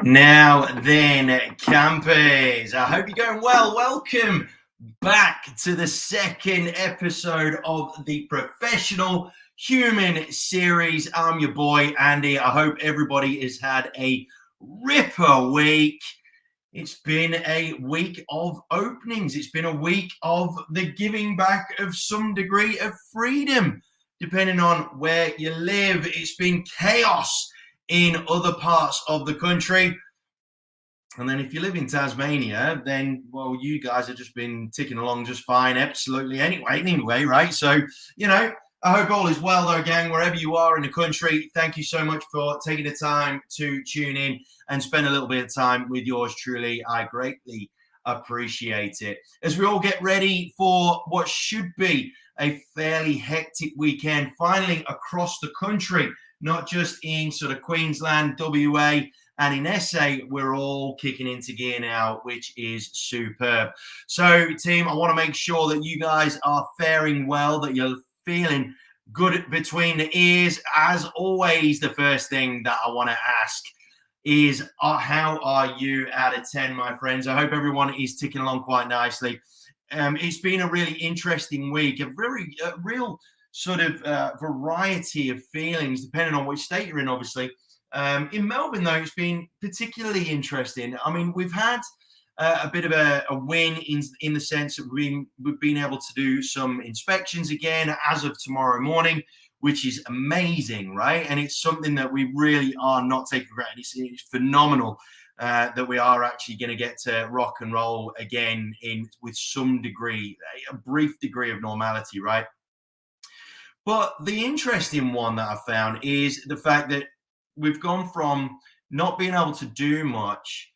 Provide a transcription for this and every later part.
Now then, campers, I hope you're going well. Welcome back to the second episode of the Professional Human series. I'm your boy, Andy. I hope everybody has had a ripper week. It's been a week of openings. It's been a week of the giving back of some degree of freedom, depending on where you live. It's been chaos in other parts of the country. And then if you live in Tasmania, then, well, you guys have just been ticking along just fine, absolutely anyway, right? So, I hope all is well, though, gang, wherever you are in the country. Thank you so much for taking the time to tune in and spend a little bit of time with yours truly. I greatly appreciate it. As we all get ready for what should be a fairly hectic weekend, finally across the country, not just in sort of Queensland, WA, and in SA, we're all kicking into gear now, which is superb. So, team, I want to make sure that you guys are faring well, that you're feeling good between the ears. As always, the first thing that I want to ask is, how are you out of 10, my friends? I hope everyone is ticking along quite nicely. It's been a really interesting week, a real sort of variety of feelings, depending on which state you're in, obviously. In Melbourne, though, it's been particularly interesting. I mean, we've had a bit of a win in the sense that we've been able to do some inspections again as of tomorrow morning, which is amazing, right? And it's something that we really are not taking for granted. It's phenomenal that we are actually going to get to rock and roll again with some degree, a brief degree of normality, right? But the interesting one that I found is the fact that we've gone from not being able to do much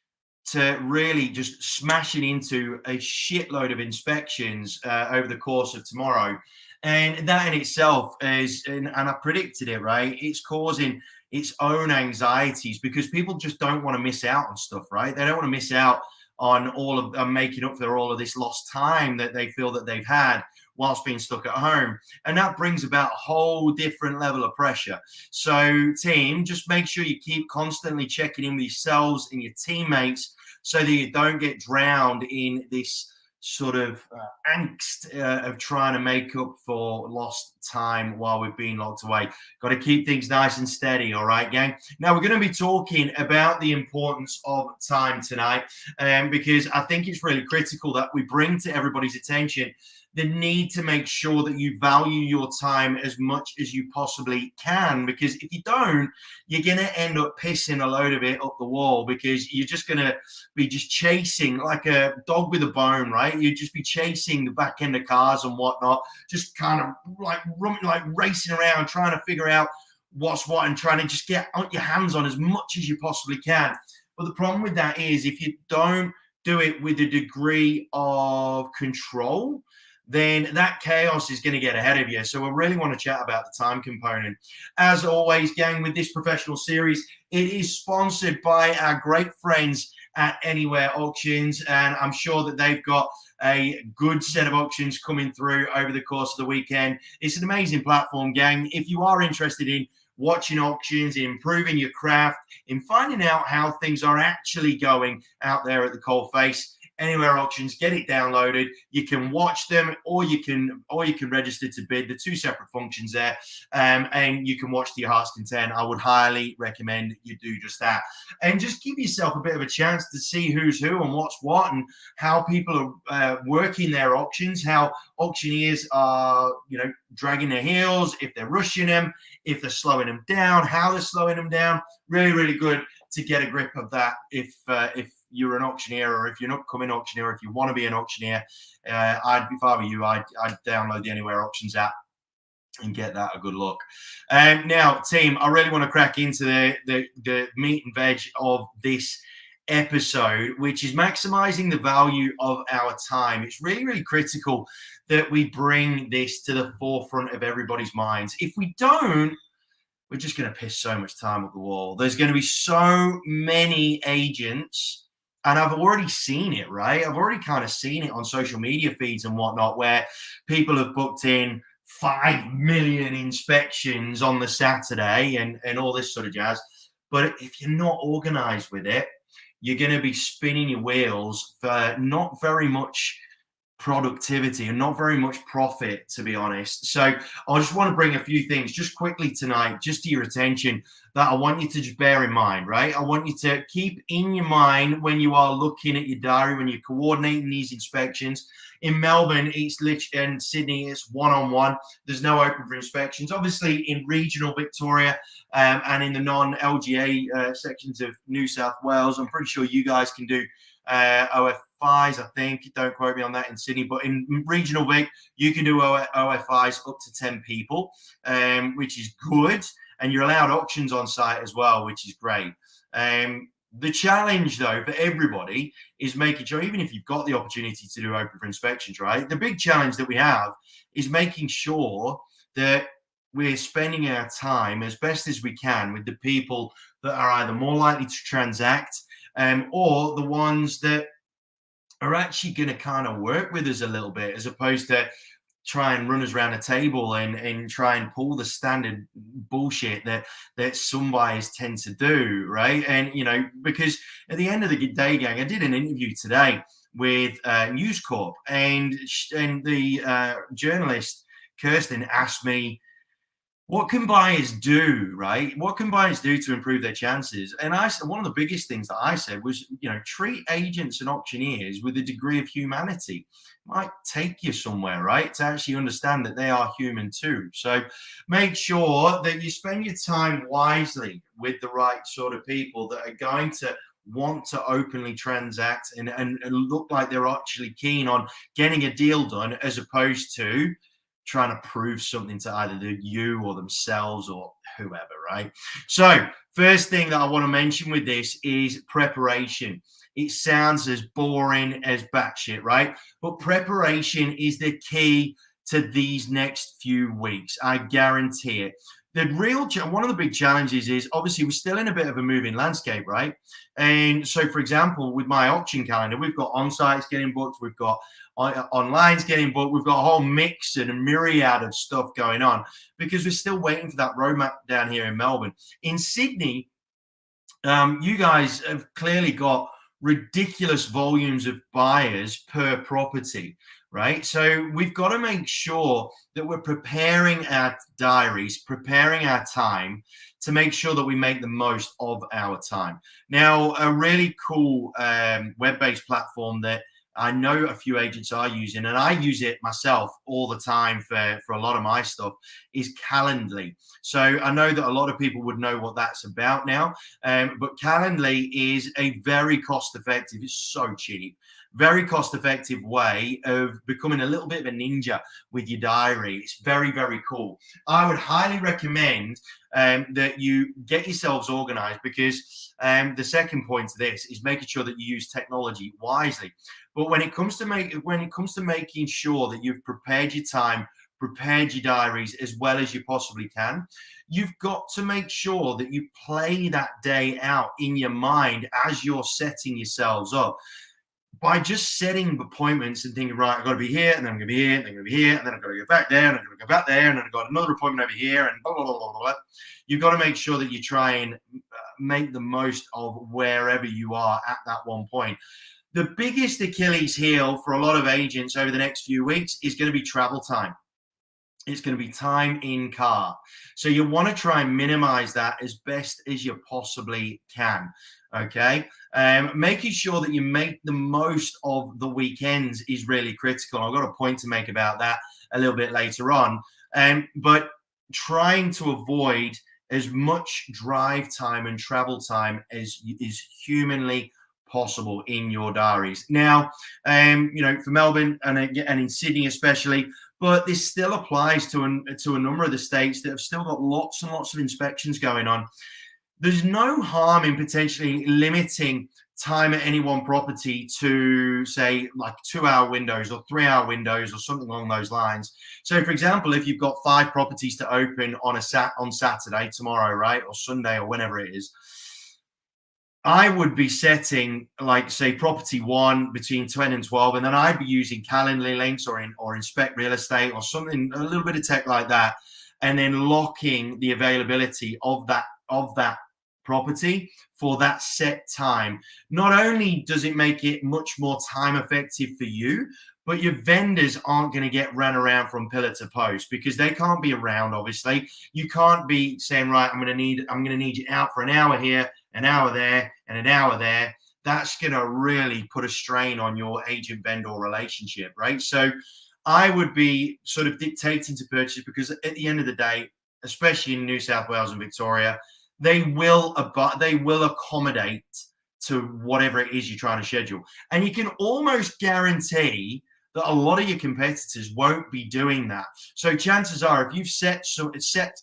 to really just smashing into a shitload of inspections over the course of tomorrow. And that in itself is, and I predicted it, right? It's causing its own anxieties because people just don't want to miss out on stuff, right? They don't want to miss out on all of making up for all of this lost time that they feel that they've had whilst being stuck at home. And that brings about a whole different level of pressure. So, team, just make sure you keep constantly checking in with yourselves and your teammates so that you don't get drowned in this sort of angst of trying to make up for lost time while we've been locked away. Got to keep things nice and steady, all right, gang? Now, we're going to be talking about the importance of time tonight because I think it's really critical that we bring to everybody's attention the need to make sure that you value your time as much as you possibly can, because if you don't, you're going to end up pissing a load of it up the wall because you're just going to be just chasing like a dog with a bone, right? You'd just be chasing the back end of cars and whatnot, just kind of like racing around trying to figure out what's what and trying to just get your hands on as much as you possibly can. But the problem with that is if you don't do it with a degree of control, then that chaos is going to get ahead of you. So we really want to chat about the time component. As always, gang, with this professional series, it is sponsored by our great friends at Anywhere Auctions, and I'm sure that they've got a good set of auctions coming through over the course of the weekend. It's an amazing platform, gang. If you are interested in watching auctions, in improving your craft, in finding out how things are actually going out there at the coalface, Anywhere Auctions, get it downloaded. You can watch them, or you can register to bid. The two separate functions there, and you can watch to your heart's content. I would highly recommend you do just that, and just give yourself a bit of a chance to see who's who and what's what, and how people are working their auctions, how auctioneers are, dragging their heels, if they're rushing them, if they're slowing them down, how they're slowing them down. Really, really good to get a grip of that if you're an auctioneer, or if you're an upcoming auctioneer, if you want to be an auctioneer, if I were you, I'd download the Anywhere Auctions app and get that a good look. Now, team, I really want to crack into the meat and veg of this episode, which is maximizing the value of our time. It's really, really critical that we bring this to the forefront of everybody's minds. If we don't, we're just going to piss so much time up the wall. There's going to be so many agents, and I've already seen it, right? I've already kind of seen it on social media feeds and whatnot, where people have booked in 5 million inspections on the Saturday and all this sort of jazz. But if you're not organized with it, you're going to be spinning your wheels for not very much productivity and not very much profit, to be honest. So I just want to bring a few things just quickly tonight, just to your attention, that I want you to just bear in mind, right? I want you to keep in your mind when you are looking at your diary, when you're coordinating these inspections. In Melbourne, it's literally, and Sydney, it's one-on-one. There's no open for inspections. Obviously, in regional Victoria and in the non-LGA sections of New South Wales, I'm pretty sure you guys can do OFIs, I think. Don't quote me on that in Sydney, but in regional Vic, you can do OFIs up to 10 people, which is good. And you're allowed auctions on site as well, which is great. The challenge, though, for everybody is making sure, even if you've got the opportunity to do open for inspections, right? The big challenge that we have is making sure that we're spending our time as best as we can with the people that are either more likely to transact or the ones that are actually going to kind of work with us a little bit, as opposed to try and run us around a table and try and pull the standard bullshit that some buyers tend to do, right? And, you know, because at the end of the day, gang, I did an interview today with News Corp, and the journalist, Kirsten, asked me, what can buyers do, right? What can buyers do to improve their chances? And I said, one of the biggest things that I said was, you know, treat agents and auctioneers with a degree of humanity. It might take you somewhere, right, to actually understand that they are human too. So make sure that you spend your time wisely with the right sort of people that are going to want to openly transact and look like they're actually keen on getting a deal done, as opposed to trying to prove something to either you or themselves or whoever, right? So first thing that I want to mention with this is preparation. It sounds as boring as batshit, right? But preparation is the key to these next few weeks. I guarantee it. The real one of the big challenges is, obviously, we're still in a bit of a moving landscape, right? And so, for example, with my auction calendar, we've got on-sites getting booked, we've got online's getting booked, we've got a whole mix and a myriad of stuff going on because we're still waiting for that roadmap down here in Melbourne. In Sydney, you guys have clearly got ridiculous volumes of buyers per property, right? So we've got to make sure that we're preparing our diaries, preparing our time to make sure that we make the most of our time. Now, a really cool web-based platform that I know a few agents are using, and I use it myself all the time for a lot of my stuff, is Calendly. So I know that a lot of people would know what that's about now, but Calendly is a very cost-effective, it's so cheap, very cost-effective way of becoming a little bit of a ninja with your diary. It's very, very cool. I would highly recommend that you get yourselves organized, because the second point to this is making sure that you use technology wisely. But when it comes to making sure that you've prepared your time, prepared your diaries as well as you possibly can, you've got to make sure that you play that day out in your mind as you're setting yourselves up. By just setting appointments and thinking, right, I've got to be here, and then I'm going to be here, and then I'm going to be here, and then I've got to go back there, and I'm going to go back there, and then I've got another appointment over here, and blah, blah, blah, blah, blah. You've got to make sure that you try and make the most of wherever you are at that one point. The biggest Achilles heel for a lot of agents over the next few weeks is going to be travel time. It's going to be time in car. So you want to try and minimize that as best as you possibly can. Okay. Making sure that you make the most of the weekends is really critical. I've got a point to make about that a little bit later on. But trying to avoid as much drive time and travel time as is humanly possible in your diaries. Now, you know, for Melbourne and in Sydney especially, but this still applies to a number of the states that have still got lots and lots of inspections going on. There's no harm in potentially limiting time at any one property to, say, like 2-hour windows or 3-hour windows or something along those lines. So, for example, if you've got 5 properties to open on Saturday, tomorrow, right, or Sunday or whenever it is, I would be setting, like, say, property 1 between 10 and 12, and then I'd be using Calendly links or Inspect Real Estate or something, a little bit of tech like that, and then locking the availability of that property for that set time. Not only does it make it much more time effective for you, but your vendors aren't going to get run around from pillar to post because they can't be around. Obviously, you can't be saying, right, I'm going to need you out for an hour here, an hour there, and an hour there. That's going to really put a strain on your agent vendor relationship, right? So I would be sort of dictating to purchase because at the end of the day, especially in New South Wales and Victoria, they will accommodate to whatever it is you're trying to schedule. And you can almost guarantee that a lot of your competitors won't be doing that. So chances are, if you've set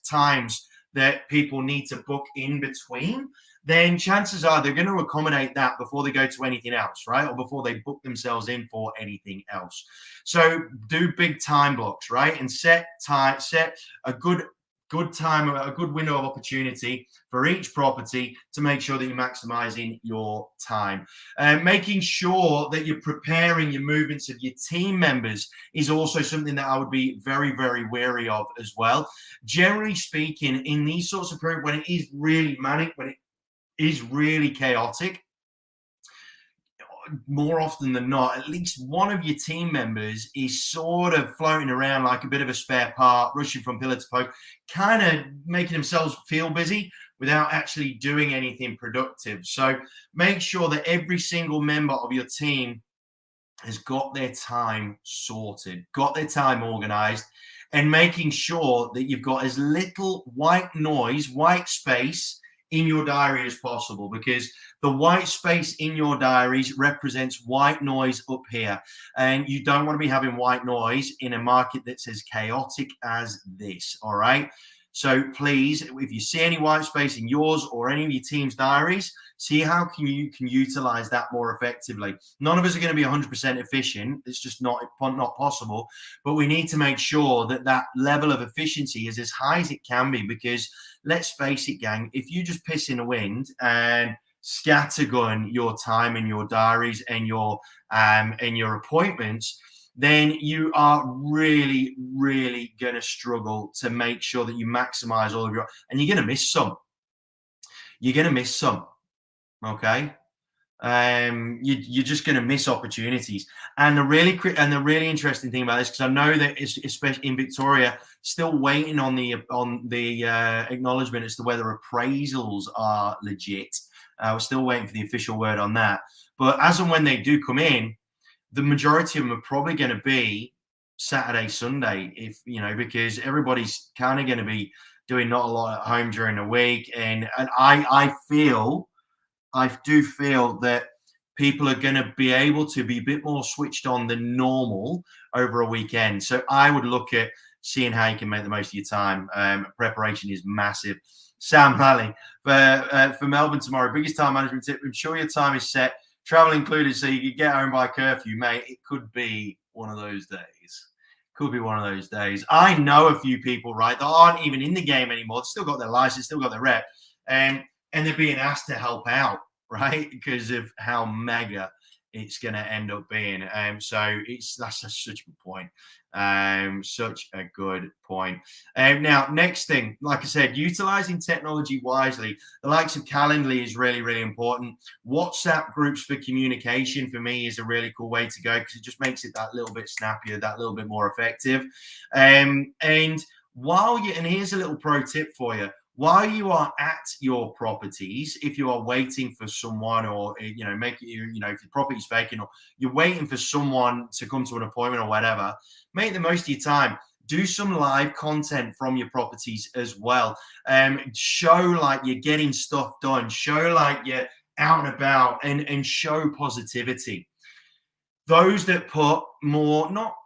times that people need to book in between, then chances are they're going to accommodate that before they go to anything else, right? Or before they book themselves in for anything else. So do big time blocks, right? And set a good time, a good window of opportunity for each property to make sure that you're maximizing your time. Making sure that you're preparing your movements of your team members is also something that I would be very, very wary of as well. Generally speaking, in these sorts of periods, when it is really manic, when it is really chaotic, more often than not, at least one of your team members is sort of floating around like a bit of a spare part, rushing from pillar to post, kind of making themselves feel busy without actually doing anything productive. So make sure that every single member of your team has got their time sorted, got their time organized, and making sure that you've got as little white noise, white space in your diary as possible, because the white space in your diaries represents white noise up here, and you don't want to be having white noise in a market that's as chaotic as this. All right, so please, if you see any white space in yours or any of your team's diaries, see how you can utilize that more effectively. None of us are going to be 100% efficient. It's just not possible. But we need to make sure that that level of efficiency is as high as it can be, because let's face it, gang, if you just piss in the wind and scattergun your time and your diaries and your appointments, then you are really, really going to struggle to make sure that you maximize all of your, and you're going to miss some. You're going to miss some. Okay. You're just going to miss opportunities. And the really interesting thing about this, because I know that it's, especially in Victoria, still waiting on the acknowledgement as to whether appraisals are legit. We're still waiting for the official word on that. But as and when they do come in, the majority of them are probably going to be Saturday, Sunday, if you know, because everybody's kind of going to be doing not a lot at home during the week, and I do feel that people are going to be able to be a bit more switched on than normal over a weekend. So I would look at seeing how you can make the most of your time. Preparation is massive. Sam Lally, for Melbourne tomorrow, biggest time management tip: ensure your time is set, travel included, so you can get home by curfew, mate. It could be one of those days. Could be one of those days. I know a few people, right, that aren't even in the game anymore. They've still got their license, still got their rep, and they're being asked to help out, right, because of how mega it's going to end up being. So that's such a good point. Such a good point. Now, next thing, like I said, utilizing technology wisely. The likes of Calendly is really, really important. WhatsApp groups for communication for me is a really cool way to go, because it just makes it that little bit snappier, that little bit more effective. And here's a little pro tip for you. While you are at your properties, if you are waiting for someone, or if your property's vacant, or you're waiting for someone to come to an appointment or whatever, make the most of your time. Do some live content from your properties as well. Show like you're getting stuff done. Show like you're out and about, and show positivity. Those that put more, not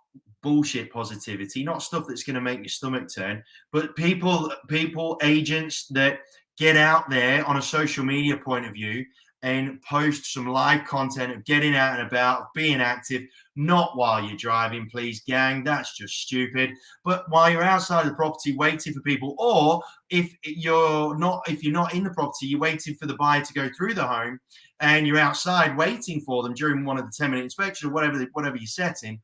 bullshit positivity, not stuff that's going to make your stomach turn, but people, agents that get out there on a social media point of view and post some live content of getting out and about, of being active, not while you're driving, please, gang. That's just stupid. But while you're outside the property waiting for people, or if you're not in the property, you're waiting for the buyer to go through the home, and you're outside waiting for them during one of the 10-minute inspections or whatever you're setting,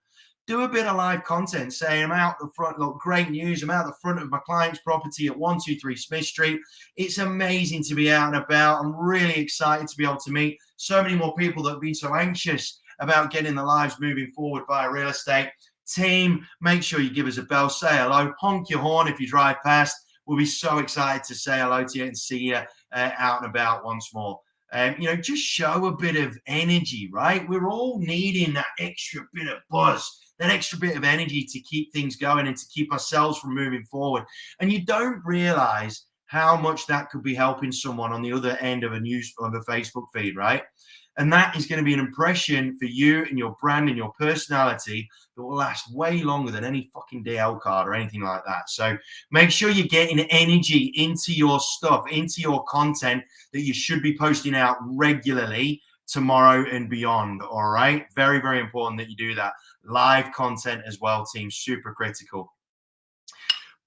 do a bit of live content saying I'm out the front, look, great news, I'm out the front of my client's property at 123 Smith Street. It's amazing to be out and about. I'm really excited to be able to meet so many more people that have been so anxious about getting their lives moving forward via real estate. Team, make sure you give us a bell, say hello, honk your horn if you drive past. We'll be so excited to say hello to you and see you out and about once more. Just show a bit of energy, right? We're all needing that extra bit of buzz, that extra bit of energy to keep things going and to keep ourselves from moving forward. And you don't realize how much that could be helping someone on the other end of a Facebook feed, right? And that is going to be an impression for you and your brand and your personality that will last way longer than any fucking DL card or anything like that. So make sure you're getting energy into your stuff, into your content that you should be posting out regularly tomorrow and beyond. All right. Very, very important that you do that. Live content as well, team. Super critical.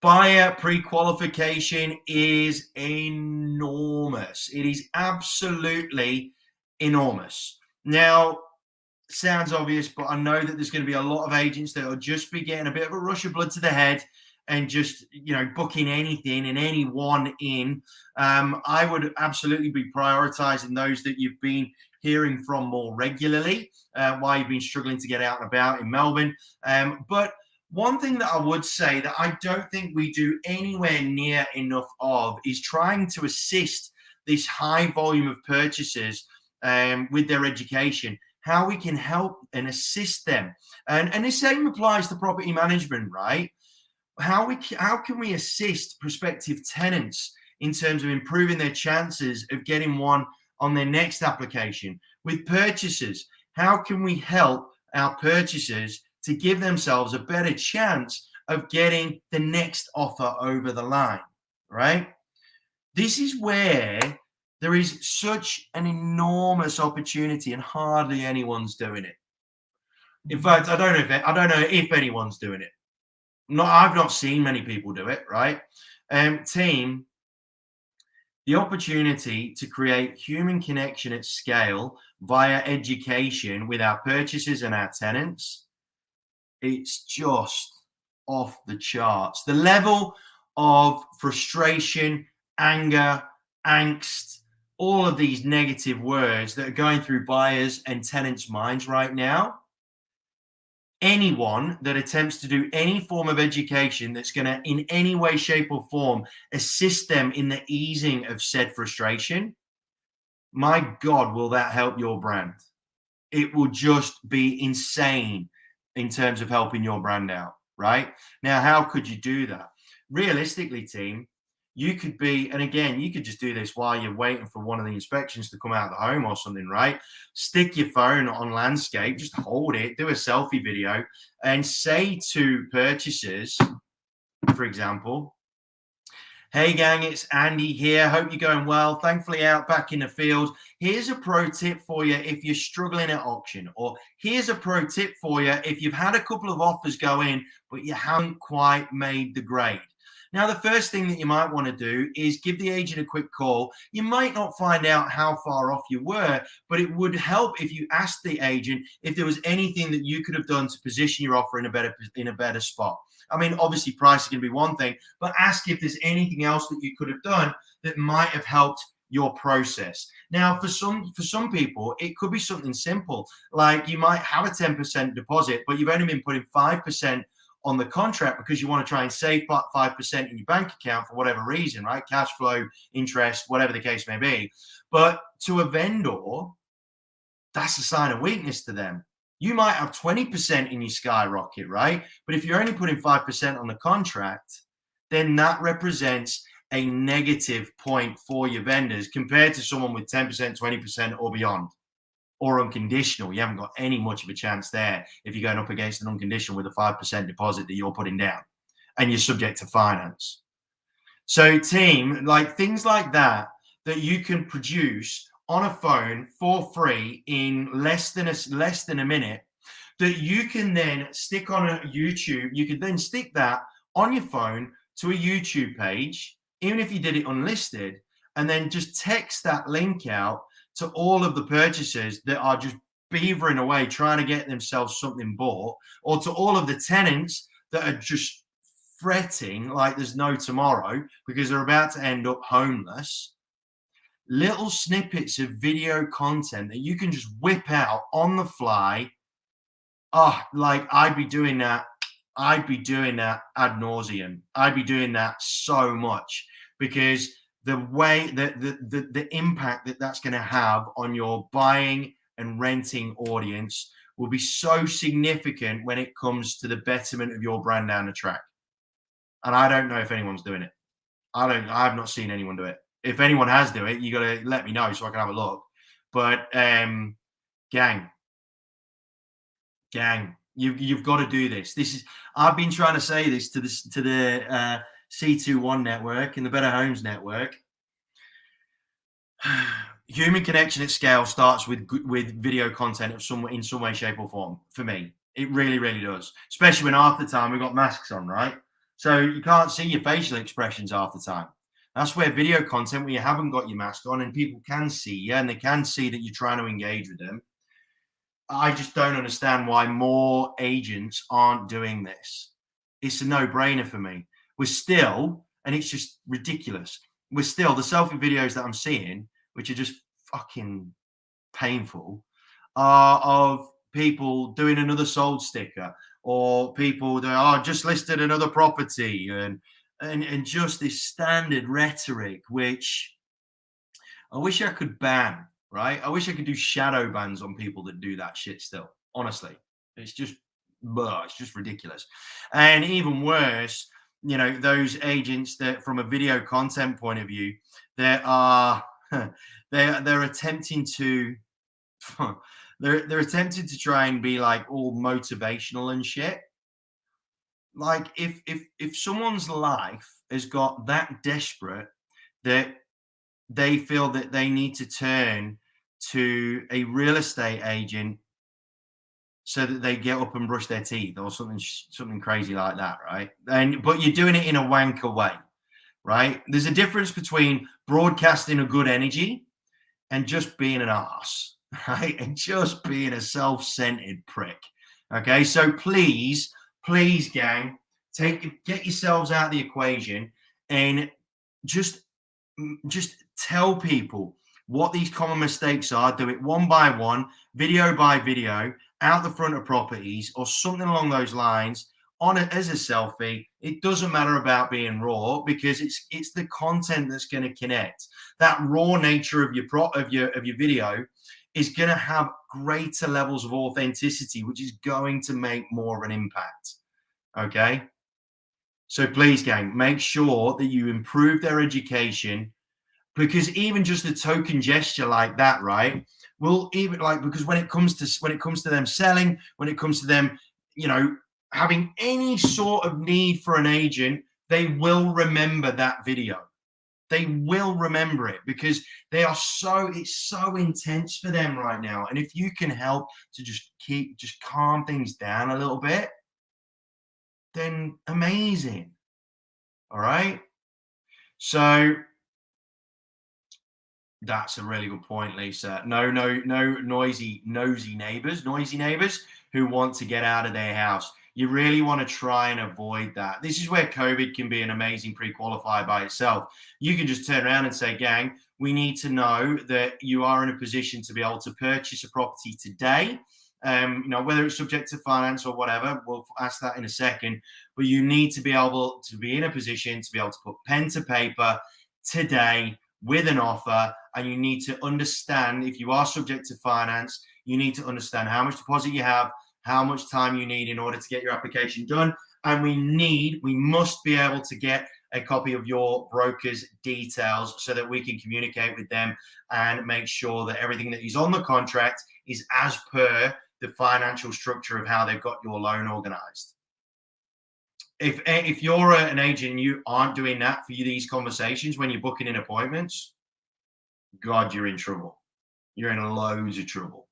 Buyer pre-qualification is enormous. It is absolutely enormous. Now, sounds obvious, but I know that there's going to be a lot of agents that will just be getting a bit of a rush of blood to the head and just, booking anything and anyone in. I would absolutely be prioritizing those that you've been hearing from more regularly, while you've been struggling to get out and about in Melbourne. But one thing that I would say that I don't think we do anywhere near enough of is trying to assist this high volume of purchasers with their education, how we can help and assist them. And the same applies to property management, right? How can we assist prospective tenants in terms of improving their chances of getting one on their next application? With purchasers, how can we help our purchasers to give themselves a better chance of getting the next offer over the line, right? This is where there is such an enormous opportunity and hardly anyone's doing it. In fact, I don't know if anyone's doing it. I've not seen many people do it, right? Team, the opportunity to create human connection at scale via education with our purchasers and our tenants, it's just off the charts. The level of frustration, anger, angst, all of these negative words that are going through buyers and tenants' minds right now. Anyone that attempts to do any form of education that's going to in any way, shape or form assist them in the easing of said frustration, my God, will that help your brand? It will just be insane in terms of helping your brand out, right? Now, how could you do that? Realistically, team, you could be, and again, you could just do this while you're waiting for one of the inspections to come out of the home or something, right? Stick your phone on landscape, just hold it, do a selfie video, and say to purchasers, for example, hey gang, it's Andy here. Hope you're going well. Thankfully out back in the field. Here's a pro tip for you if you're struggling at auction, or here's a pro tip for you if you've had a couple of offers go in, but you haven't quite made the grade. Now, the first thing that you might want to do is give the agent a quick call. You might not find out how far off you were, but it would help if you asked the agent if there was anything that you could have done to position your offer in a better spot. I mean, obviously price is going to be one thing, but ask if there's anything else that you could have done that might have helped your process. Now, for some people, it could be something simple, like you might have a 10% deposit, but you've only been putting 5% on the contract because you want to try and save 5% in your bank account for whatever reason, right? Cash flow, interest, whatever the case may be. But to a vendor, that's a sign of weakness to them. You might have 20% in your skyrocket, right? But if you're only putting 5% on the contract, then that represents a negative point for your vendors compared to someone with 10%, 20% or beyond, or unconditional. You haven't got any much of a chance there if you're going up against an unconditional with a 5% deposit that you're putting down and you're subject to finance. So team, like things like that you can produce on a phone for free in less than a minute, that you can then stick on a YouTube. You could then stick that on your phone to a YouTube page, even if you did it unlisted, and then just text that link out to all of the purchasers that are just beavering away trying to get themselves something bought, or to all of the tenants that are just fretting like there's no tomorrow because they're about to end up homeless. Little snippets of video content that you can just whip out on the fly. Oh, like I'd be doing that. I'd be doing that ad nauseum. I'd be doing that so much, because the way that the impact that that's going to have on your buying and renting audience will be so significant when it comes to the betterment of your brand down the track. And I don't know if anyone's doing it. I've not seen anyone do it. If anyone has do it, you got to let me know so I can have a look. But gang, you've got to do this. I've been trying to say this to the C21 network and the Better Homes network. Human connection at scale starts with video content in some way, shape, or form. For me, it really, really does. Especially when half the time we've got masks on, right? So you can't see your facial expressions half the time. That's where video content, where you haven't got your mask on and people can see you and they can see that you're trying to engage with them. I just don't understand why more agents aren't doing this. It's a no-brainer for me. We're still, and it's just ridiculous, the selfie videos that I'm seeing, which are just fucking painful, are of people doing another sold sticker, or people that just listed another property, and just this standard rhetoric, which I wish I could ban, right? I wish I could do shadow bans on people that do that shit still. Honestly, it's just ridiculous. And even worse, those agents that, from a video content point of view, that are they're attempting to they're attempting to try and be like all motivational and shit. Like if someone's life has got that desperate that they feel that they need to turn to a real estate agent so that they get up and brush their teeth or something crazy like that, right? But you're doing it in a wanker way, right? There's a difference between broadcasting a good energy and just being an arse, right? And just being a self-centered prick. Okay, so please, gang, get yourselves out of the equation and just tell people what these common mistakes are. Do it one by one, video by video, out the front of properties, or something along those lines, as a selfie. It doesn't matter about being raw, because it's the content that's going to connect. That raw nature of your video is going to have greater levels of authenticity, which is going to make more of an impact. Okay, so please, gang, make sure that you improve their education, because even just a token gesture like that, right, will even, like, because when it comes to them selling, when it comes to them, having any sort of need for an agent, they will remember that video. They will remember it, because it's so intense for them right now. And if you can help to just calm things down a little bit, then amazing. All right. So that's a really good point, Lisa. No nosy neighbors who want to get out of their house. You really want to try and avoid that. This is where COVID can be an amazing pre-qualifier by itself. You can just turn around and say, gang, we need to know that you are in a position to be able to purchase a property today. Whether it's subject to finance or whatever, we'll ask that in a second. But you need to be able to be in a position to be able to put pen to paper today with an offer. And you need to understand, if you are subject to finance, you need to understand how much deposit you have, how much time you need in order to get your application done. And we must be able to get a copy of your broker's details so that we can communicate with them and make sure that everything that is on the contract is as per the financial structure of how they've got your loan organized. If you're an agent and you aren't doing that for these conversations when you're booking in appointments, God, you're in trouble. You're in loads of trouble.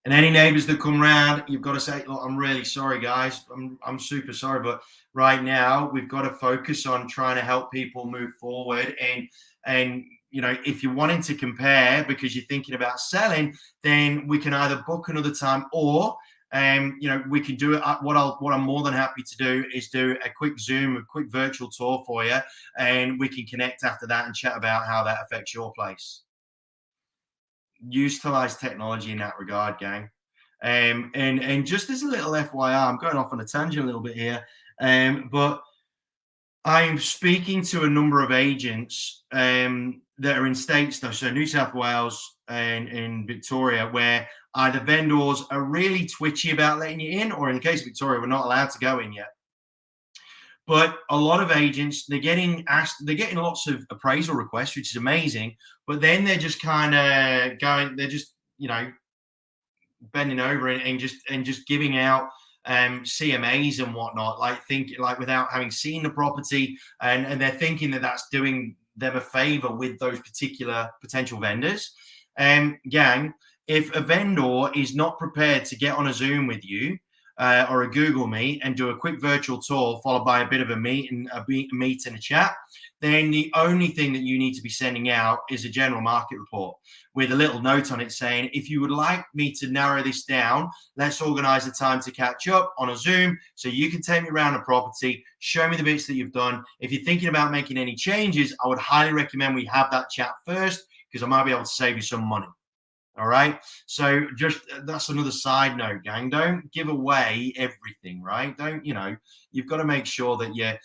And any neighbors that come around, you've got to say, look, I'm really sorry, guys. I'm super sorry. But right now, we've got to focus on trying to help people move forward. And if you're wanting to compare because you're thinking about selling, then we can either book another time, or we can do it. What I'm more than happy to do is do a quick Zoom, a quick virtual tour for you, and we can connect after that and chat about how that affects your place. Utilize technology in that regard, gang. And just as a little FYI, I'm going off on a tangent a little bit here, but I'm speaking to a number of agents that are in states, though, so New South Wales and in Victoria, where either vendors are really twitchy about letting you in, or in the case of Victoria, we're not allowed to go in yet. But a lot of agents, they're getting lots of appraisal requests, which is amazing. But then they're just kind of they're just, bending over and just giving out CMAs and whatnot, like without having seen the property, and they're thinking that that's doing them a favor with those particular potential vendors. Gang, if a vendor is not prepared to get on a Zoom with you or a Google Meet and do a quick virtual tour followed by a bit of a meet and a chat, then the only thing that you need to be sending out is a general market report with a little note on it saying, if you would like me to narrow this down, let's organize a time to catch up on a Zoom so you can take me around the property, show me the bits that you've done. If you're thinking about making any changes, I would highly recommend we have that chat first, because I might be able to save you some money. All right. So just that's another side note, gang. Don't give away everything, right? You've got to make sure that you're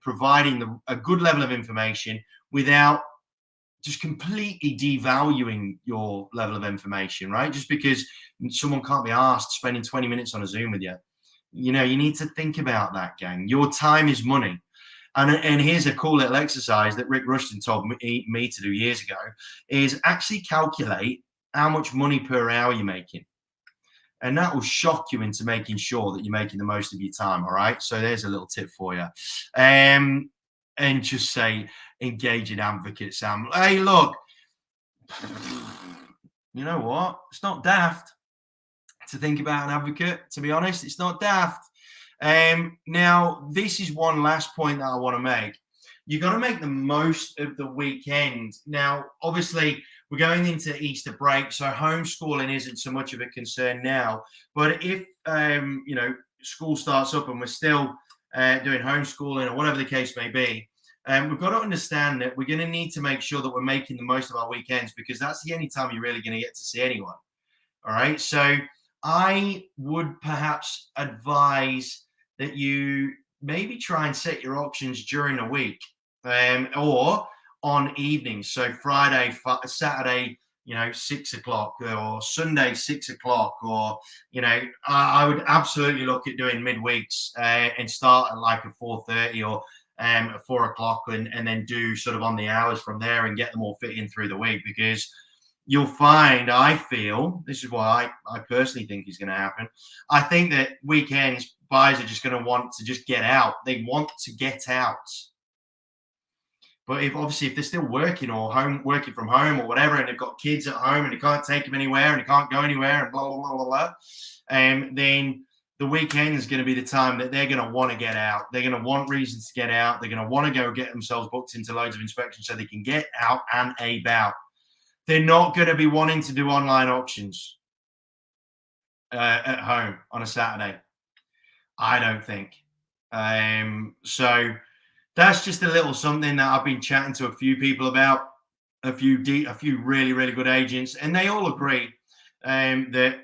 providing a good level of information without just completely devaluing your level of information, right? Just because someone can't be asked spending 20 minutes on a Zoom with you. You need to think about that, gang. Your time is money. And here's a cool little exercise that Rick Rushton told me to do years ago, is actually calculate how much money per hour you're making. And that will shock you into making sure that you're making the most of your time. All right. So there's a little tip for you. And just say, engage an advocate, Sam. Hey, look, you know what? It's not daft to think about an advocate, to be honest. It's not daft. Now, this is one last point that I want to make. You've got to make the most of the weekend. Now, obviously, we're going into Easter break, so homeschooling isn't so much of a concern now. But if, school starts up and we're still doing homeschooling or whatever the case may be, we've got to understand that we're going to need to make sure that we're making the most of our weekends, because that's the only time you're really going to get to see anyone. All right. So I would perhaps advise that you maybe try and set your auctions during the week, or on evenings. So Friday, Saturday, 6 o'clock, or Sunday, 6 o'clock, or, I would absolutely look at doing midweeks and start at like a 4:30 or at 4 o'clock, and then do sort of on the hours from there and get them all fit in through the week, because you'll find, I feel, this is what I personally think is going to happen. I think that weekends buyers are just going to want to just get out. They want to get out. But if they're still working or working from home or whatever, and they've got kids at home and they can't take them anywhere and they can't go anywhere and blah, blah, blah, blah, blah, then the weekend is going to be the time that they're going to want to get out. They're going to want reasons to get out. They're going to want to go get themselves booked into loads of inspections so they can get out and about. They're not going to be wanting to do online auctions at home on a Saturday, I don't think. So that's just a little something that I've been chatting to a few people about, a few really, really good agents, and they all agree that,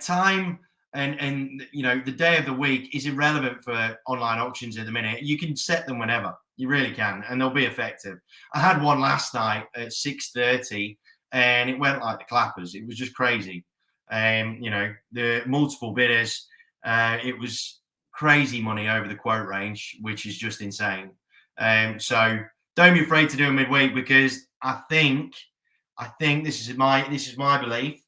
time and the day of the week is irrelevant for online auctions at the minute. You can set them whenever. You really can, and they'll be effective. I had one last night at 6:30, and it went like the clappers. It was just crazy. The multiple bidders, it was crazy money over the quote range, which is just insane. So don't be afraid to do a midweek, because I think this is my belief.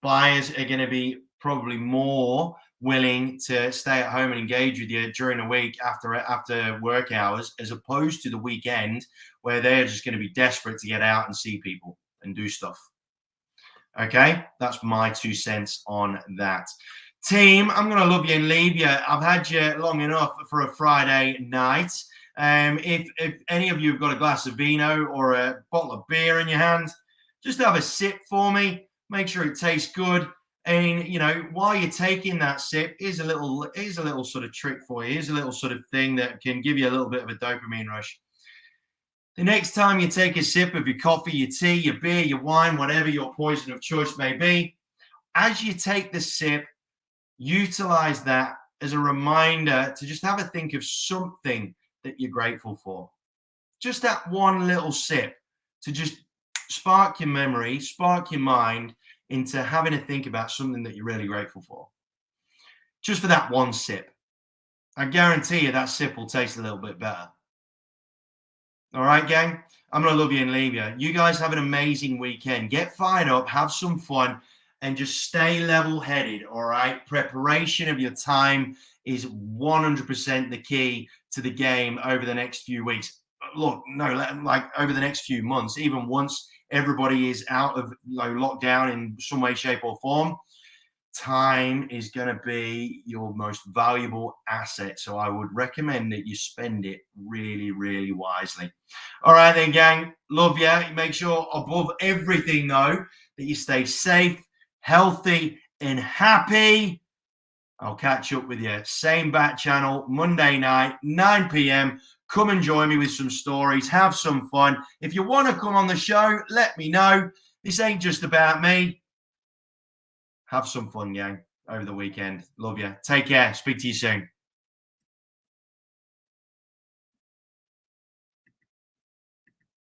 Buyers are going to be probably more willing to stay at home and engage with you during the week after work hours, as opposed to the weekend, where they're just going to be desperate to get out and see people and do stuff. Okay, that's my 2 cents on that. Team, I'm going to love you and leave you. I've had you long enough for a Friday night. If any of you have got a glass of vino or a bottle of beer in your hand, just have a sip for me. Make sure it tastes good. And while you're taking that sip, here's a little sort of trick for you. Here's a little sort of thing that can give you a little bit of a dopamine rush. The next time you take a sip of your coffee, your tea, your beer, your wine, whatever your poison of choice may be, as you take the sip, utilize that as a reminder to just have a think of something that you're grateful for. Just that one little sip to just spark your memory, spark your mind into having to think about something that you're really grateful for. Just for that one sip. I guarantee you that sip will taste a little bit better. All right, gang? I'm going to love you and leave you. You guys have an amazing weekend. Get fired up, have some fun, and just stay level-headed, all right? Preparation of your time is 100% the key to the game over the next few weeks. Look, no, like over the next few months, even once everybody is out of lockdown in some way, shape, or form, time is going to be your most valuable asset. So I would recommend that you spend it really, really wisely. All right, then, gang. Love you. Make sure above everything, though, that you stay safe, healthy, and happy. I'll catch up with you. Same bat channel, Monday night, 9 p.m. Come and join me with some stories. Have some fun. If you want to come on the show, let me know. This ain't just about me. Have some fun, gang, over the weekend. Love you. Take care. Speak to you soon.